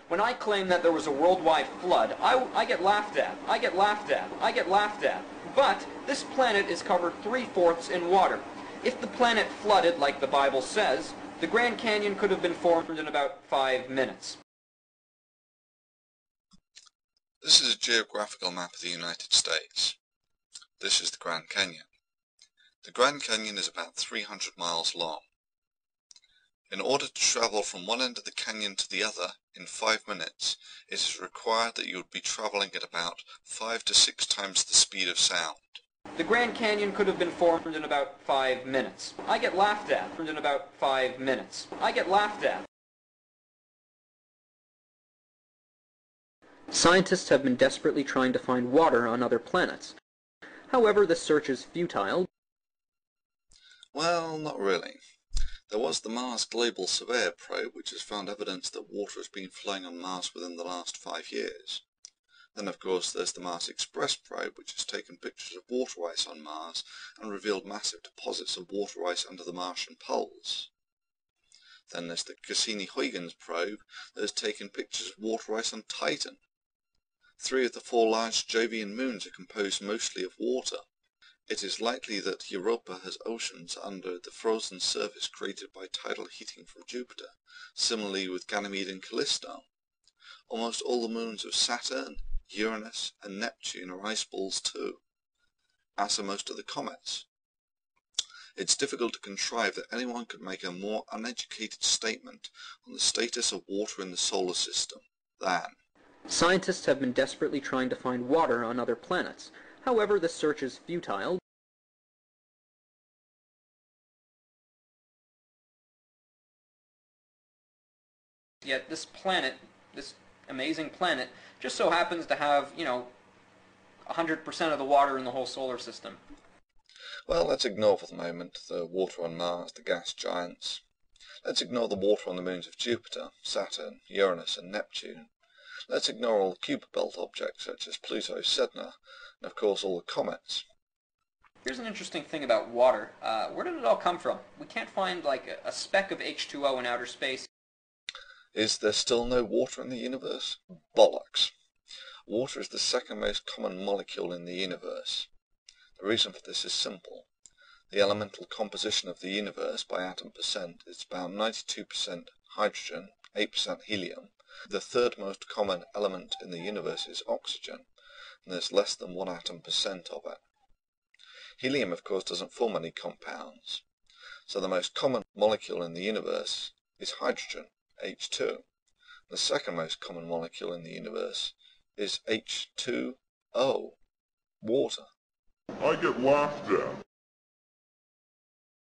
When I claim that there was a worldwide flood, I get laughed at. I get laughed at. I get laughed at. But this planet is covered 3/4 in water. If the planet flooded, like the Bible says, the Grand Canyon could have been formed in about 5 minutes. This is a geographical map of the United States. This is the Grand Canyon. The Grand Canyon is about 300 miles long. In order to travel from one end of the canyon to the other in 5 minutes, it is required that you would be traveling at about 5 to 6 times the speed of sound. The Grand Canyon could have been formed in about 5 minutes. I get laughed at in about 5 minutes. I get laughed at. Scientists have been desperately trying to find water on other planets. However, the search is futile. Well, not really. There was the Mars Global Surveyor probe, which has found evidence that water has been flowing on Mars within the last 5 years. Then, of course, there's the Mars Express probe, which has taken pictures of water ice on Mars and revealed massive deposits of water ice under the Martian poles. Then there's the Cassini-Huygens probe that has taken pictures of water ice on Titan. 3 of the 4 large Jovian moons are composed mostly of water. It is likely that Europa has oceans under the frozen surface created by tidal heating from Jupiter, similarly with Ganymede and Callisto. Almost all the moons of Saturn, Uranus and Neptune are ice balls too, as are most of the comets. It's difficult to contrive that anyone could make a more uneducated statement on the status of water in the solar system than... Scientists have been desperately trying to find water on other planets. However, the search is futile. Yet this planet, this amazing planet, just so happens to have, 100% of the water in the whole solar system. Well, let's ignore for the moment the water on Mars, the gas giants. Let's ignore the water on the moons of Jupiter, Saturn, Uranus and Neptune. Let's ignore all the Kuiper Belt objects such as Pluto, Sedna, and of course all the comets. Here's an interesting thing about water. Where did it all come from? We can't find like a speck of H2O in outer space. Is there still no water in the universe? Bollocks. Water is the second most common molecule in the universe. The reason for this is simple. The elemental composition of the universe by atom percent is about 92% hydrogen, 8% helium. The third most common element in the universe is oxygen, and there's less than 1 atom percent of it. Helium, of course, doesn't form any compounds, so the most common molecule in the universe is hydrogen, H2. The second most common molecule in the universe is H2O, water. I get laughed at.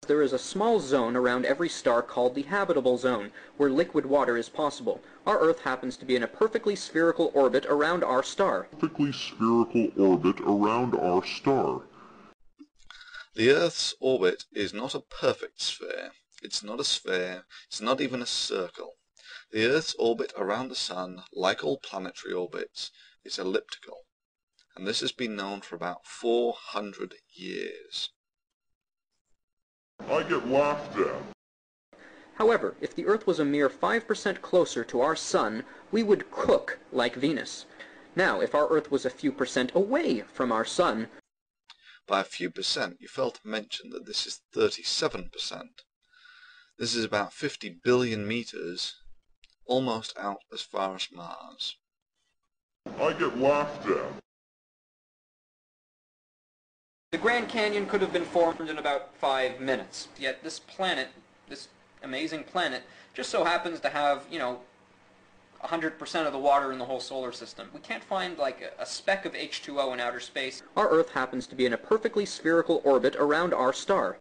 There is a small zone around every star called the habitable zone, where liquid water is possible. Our Earth happens to be in a perfectly spherical orbit around our star. Perfectly spherical orbit around our star. The Earth's orbit is not a perfect sphere. It's not a sphere. It's not even a circle. The Earth's orbit around the Sun, like all planetary orbits, is elliptical. And this has been known for about 400 years. I get laughed at. However, if the Earth was a mere 5% closer to our Sun, we would cook like Venus. Now, if our Earth was a few percent away from our Sun... By a few percent, you failed to mention that this is 37%. This is about 50 billion meters, almost out as far as Mars. I get laughed at. The Grand Canyon could have been formed in about 5 minutes. Yet this planet, this amazing planet, just so happens to have, 100% of the water in the whole solar system. We can't find like a speck of H2O in outer space. Our Earth happens to be in a perfectly spherical orbit around our star.